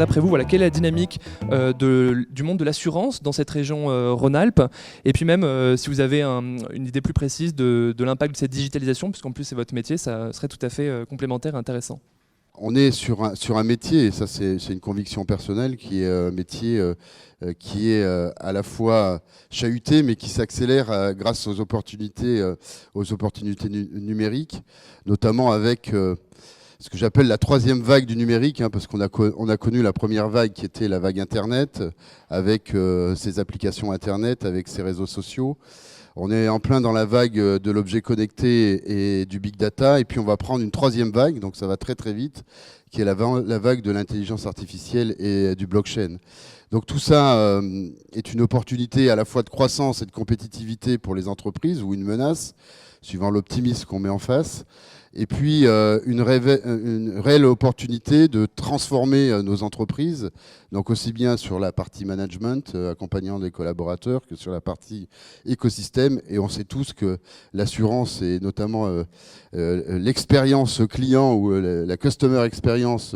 d'après vous, voilà, quelle est la dynamique du monde de l'assurance dans cette région Rhône-Alpes? Et puis même, si vous avez une idée plus précise de l'impact de cette digitalisation, puisqu'en plus c'est votre métier, ça serait tout à fait complémentaire et intéressant. On est sur un métier, et ça c'est une conviction personnelle, qui est un métier qui est à la fois chahuté, mais qui s'accélère grâce aux opportunités numériques, notamment avec ce que j'appelle la troisième vague du numérique, parce qu'on a connu la première vague qui était la vague Internet, avec ses applications Internet, avec ses réseaux sociaux. On est en plein dans la vague de l'objet connecté et du big data, et puis on va prendre une troisième vague, donc ça va très très vite, qui est la vague de l'intelligence artificielle et du blockchain. Donc tout ça est une opportunité à la fois de croissance et de compétitivité pour les entreprises, ou une menace, suivant l'optimisme qu'on met en face. Et puis une réelle opportunité de transformer nos entreprises, donc aussi bien sur la partie management, accompagnant des collaborateurs, que sur la partie écosystème. Et on sait tous que l'assurance, et notamment l'expérience client, ou la customer experience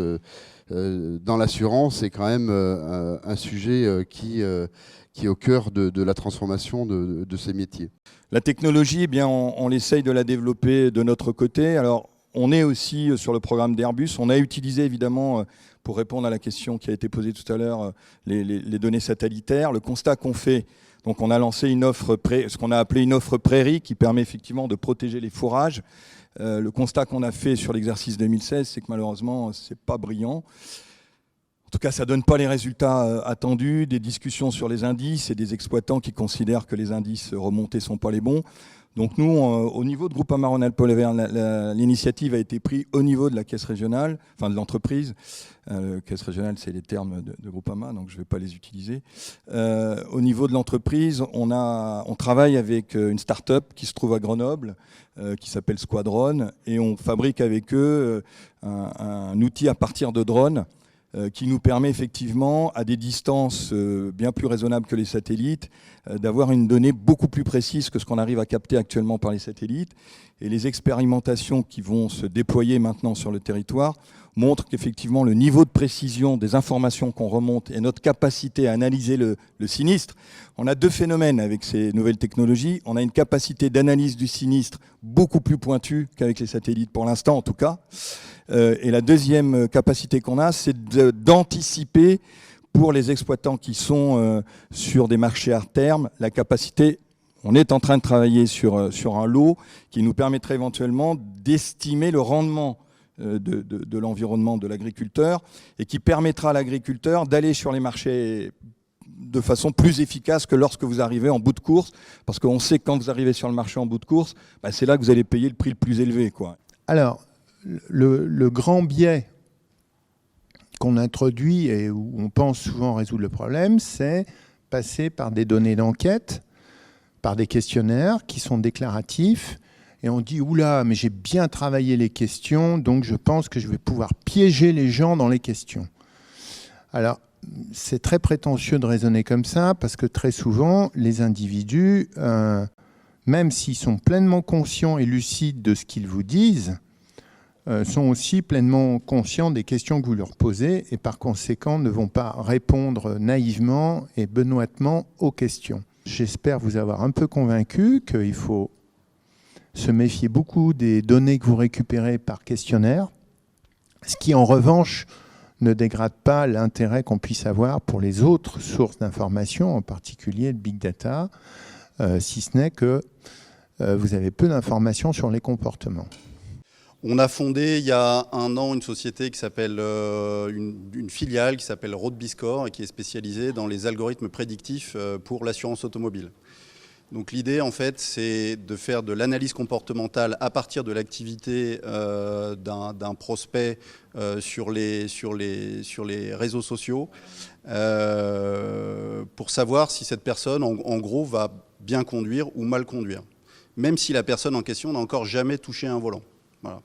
dans l'assurance, est quand même un sujet qui est au cœur de la transformation de ces métiers. La technologie, eh bien, on essaye de la développer de notre côté. Alors, on est aussi sur le programme d'Airbus. On a utilisé, évidemment, pour répondre à la question qui a été posée tout à l'heure, les données satellitaires. Le constat qu'on fait, donc on a lancé une offre, ce qu'on a appelé une offre prairie, qui permet effectivement de protéger les fourrages. Le constat qu'on a fait sur l'exercice 2016, c'est que malheureusement, c'est pas brillant. En tout cas, ça ne donne pas les résultats attendus, des discussions sur les indices et des exploitants qui considèrent que les indices remontés ne sont pas les bons. Donc nous, au niveau de Groupama Rhône-Alpes-Polaire, l'initiative a été prise au niveau de la caisse régionale, enfin de l'entreprise. Caisse régionale, c'est les termes de Groupama, donc je ne vais pas les utiliser. Au niveau de l'entreprise, on travaille avec une start-up qui se trouve à Grenoble, qui s'appelle Squadron, et on fabrique avec eux un outil à partir de drones, qui nous permet effectivement, à des distances bien plus raisonnables que les satellites, d'avoir une donnée beaucoup plus précise que ce qu'on arrive à capter actuellement par les satellites. Et les expérimentations qui vont se déployer maintenant sur le territoire montrent qu'effectivement le niveau de précision des informations qu'on remonte et notre capacité à analyser le sinistre, on a deux phénomènes avec ces nouvelles technologies. On a une capacité d'analyse du sinistre beaucoup plus pointue qu'avec les satellites pour l'instant en tout cas. Et la deuxième capacité qu'on a, c'est d'anticiper pour les exploitants qui sont sur des marchés à terme, la capacité, on est en train de travailler sur un lot qui nous permettrait éventuellement d'estimer le rendement de l'environnement de l'agriculteur et qui permettra à l'agriculteur d'aller sur les marchés de façon plus efficace que lorsque vous arrivez en bout de course, parce qu'on sait que quand vous arrivez sur le marché en bout de course, c'est là que vous allez payer le prix le plus élevé, quoi. Alors, le grand biais qu'on introduit et où on pense souvent résoudre le problème, c'est passer par des données d'enquête, par des questionnaires qui sont déclaratifs, et on dit « Oula, mais j'ai bien travaillé les questions, donc je pense que je vais pouvoir piéger les gens dans les questions. » Alors, c'est très prétentieux de raisonner comme ça, parce que très souvent, les individus, même s'ils sont pleinement conscients et lucides de ce qu'ils vous disent, sont aussi pleinement conscients des questions que vous leur posez et par conséquent ne vont pas répondre naïvement et benoîtement aux questions. J'espère vous avoir un peu convaincu qu'il faut se méfier beaucoup des données que vous récupérez par questionnaire, ce qui en revanche ne dégrade pas l'intérêt qu'on puisse avoir pour les autres sources d'informations, en particulier le big data, si ce n'est que vous avez peu d'informations sur les comportements. On a fondé il y a 1 an une société qui s'appelle, une filiale qui s'appelle Road B-Score et qui est spécialisée dans les algorithmes prédictifs pour l'assurance automobile. Donc l'idée en fait c'est de faire de l'analyse comportementale à partir de l'activité d'un prospect sur les réseaux sociaux pour savoir si cette personne en gros va bien conduire ou mal conduire, même si la personne en question n'a encore jamais touché un volant. Voilà.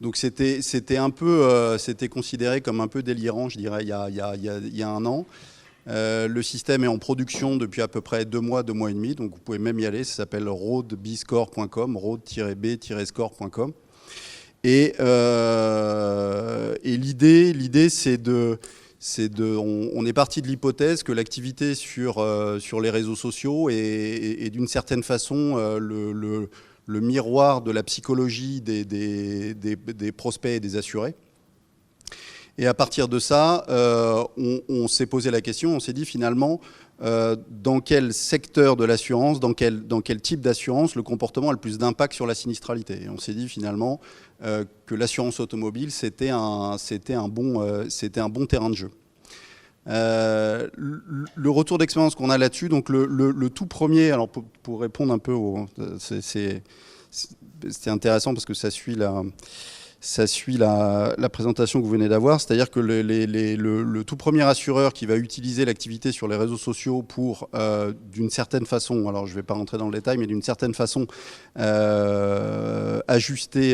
Donc c'était un peu, c'était considéré comme un peu délirant, je dirais, il y a 1 an. Le système est en production depuis à peu près 2 mois, 2 mois et demi, donc vous pouvez même y aller, ça s'appelle roadbscore.com, road-b-score.com. Et l'idée, c'est on est parti de l'hypothèse que l'activité sur les réseaux sociaux est d'une certaine façon le miroir de la psychologie des prospects et des assurés. Et à partir de ça, on s'est posé la question, on s'est dit finalement, dans quel secteur de l'assurance, dans quel type d'assurance le comportement a le plus d'impact sur la sinistralité. Et on s'est dit finalement que l'assurance automobile, c'était un bon terrain de jeu. Le retour d'expérience qu'on a là-dessus, donc le tout premier, alors pour répondre un peu c'est intéressant parce que ça suit la présentation que vous venez d'avoir, c'est-à-dire que le tout premier assureur qui va utiliser l'activité sur les réseaux sociaux pour, d'une certaine façon, alors je ne vais pas rentrer dans le détail, mais d'une certaine façon ajuster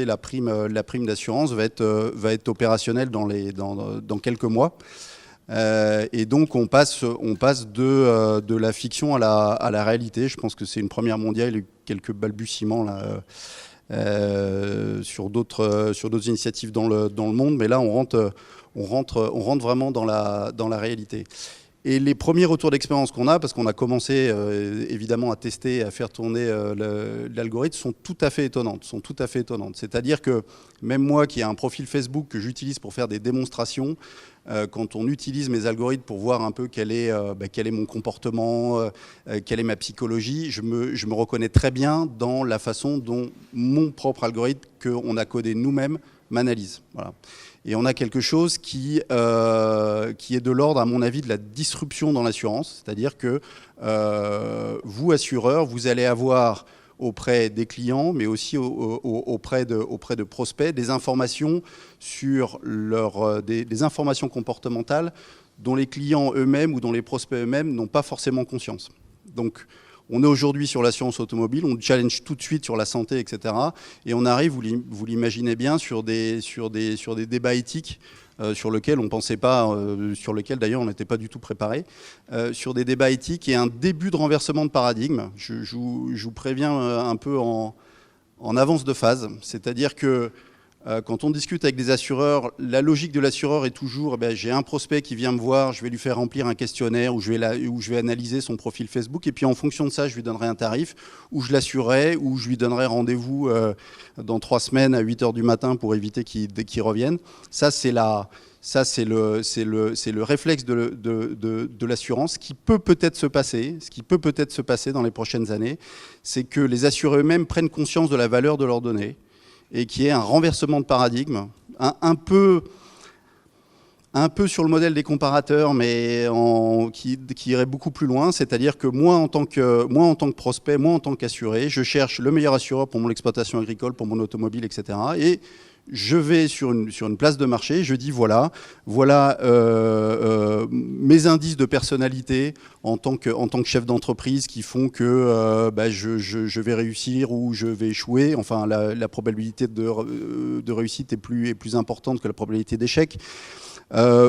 la prime d'assurance va être opérationnel dans quelques mois. Et donc on passe de la fiction à la réalité. Je pense que c'est une première mondiale, il y a eu quelques balbutiements là. Sur d'autres initiatives dans le monde, mais là on rentre vraiment dans la réalité. Et les premiers retours d'expérience qu'on a, parce qu'on a commencé évidemment à tester, à faire tourner l'algorithme, sont tout à fait étonnantes. C'est-à-dire que même moi qui ai un profil Facebook que j'utilise pour faire des démonstrations, quand on utilise mes algorithmes pour voir un peu quel est mon comportement, quelle est ma psychologie, je me reconnais très bien dans la façon dont mon propre algorithme qu'on a codé nous-mêmes m'analyse. Voilà. Et on a quelque chose qui est de l'ordre, à mon avis, de la disruption dans l'assurance. C'est-à-dire que vous, assureurs, vous allez avoir auprès des clients, mais aussi auprès de prospects, des informations sur des informations comportementales dont les clients eux-mêmes ou dont les prospects eux-mêmes n'ont pas forcément conscience. Donc, on est aujourd'hui sur l'assurance automobile, on challenge tout de suite sur la santé, etc. Et on arrive, vous l'imaginez bien, sur des débats éthiques sur lesquels on ne pensait pas, sur lesquels d'ailleurs on n'était pas du tout préparé, sur des débats éthiques et un début de renversement de paradigme. Je vous préviens un peu en avance de phase, c'est-à-dire que quand on discute avec des assureurs, la logique de l'assureur est toujours, j'ai un prospect qui vient me voir, je vais lui faire remplir un questionnaire où je vais analyser son profil Facebook et puis en fonction de ça, je lui donnerai un tarif où je l'assurerai, où je lui donnerai rendez-vous dans 3 semaines à 8h du matin pour éviter qu'il revienne. Ça, c'est le réflexe de l'assurance. Ce qui peut peut-être se passer dans les prochaines années, c'est que les assurés eux-mêmes prennent conscience de la valeur de leurs données et qui est un renversement de paradigme, un peu sur le modèle des comparateurs, mais qui irait beaucoup plus loin. C'est-à-dire que moi, en tant que prospect, moi, en tant qu'assuré, je cherche le meilleur assureur pour mon exploitation agricole, pour mon automobile, etc. Et je vais sur une place de marché, je dis voilà mes indices de personnalité en tant que chef d'entreprise qui font que je vais réussir ou je vais échouer. Enfin, la probabilité de réussite est plus importante que la probabilité d'échec.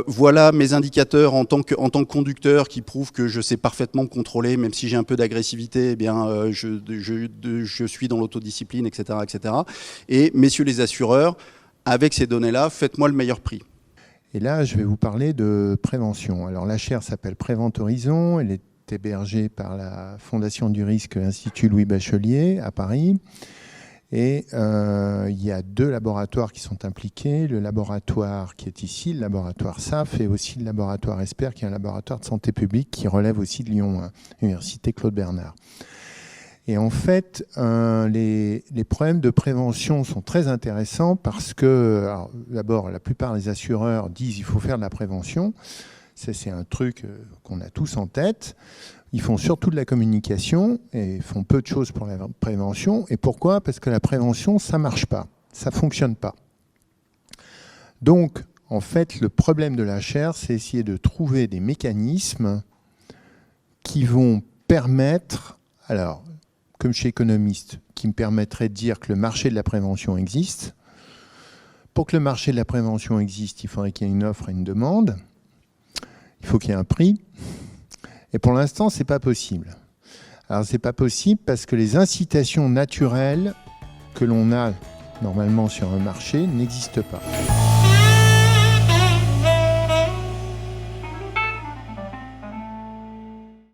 Voilà mes indicateurs en tant que conducteur qui prouvent que je sais parfaitement me contrôler, même si j'ai un peu d'agressivité, je suis dans l'autodiscipline, etc., etc. Et messieurs les assureurs, avec ces données-là, faites-moi le meilleur prix. Et là, je vais vous parler de prévention. Alors la chaire s'appelle Prévent Horizon, elle est hébergée par la Fondation du Risque Institut Louis Bachelier à Paris. Et il y a 2 laboratoires qui sont impliqués, le laboratoire qui est ici, le laboratoire SAF, et aussi le laboratoire ESPER, qui est un laboratoire de santé publique qui relève aussi de Lyon 1, Université Claude Bernard. Et en fait, les problèmes de prévention sont très intéressants parce que, d'abord, la plupart des assureurs disent qu'il faut faire de la prévention. Ça, c'est un truc qu'on a tous en tête. Ils font surtout de la communication et font peu de choses pour la prévention. Et pourquoi ? Parce que la prévention, ça ne marche pas, ça ne fonctionne pas. Donc, en fait, le problème de la chaire, c'est essayer de trouver des mécanismes qui vont permettre, alors, comme je suis économiste, qui me permettrait de dire que le marché de la prévention existe. Pour que le marché de la prévention existe, il faudrait qu'il y ait une offre et une demande. Il faut qu'il y ait un prix. Et pour l'instant, ce n'est pas possible. Alors, ce n'est pas possible parce que les incitations naturelles que l'on a normalement sur un marché n'existent pas.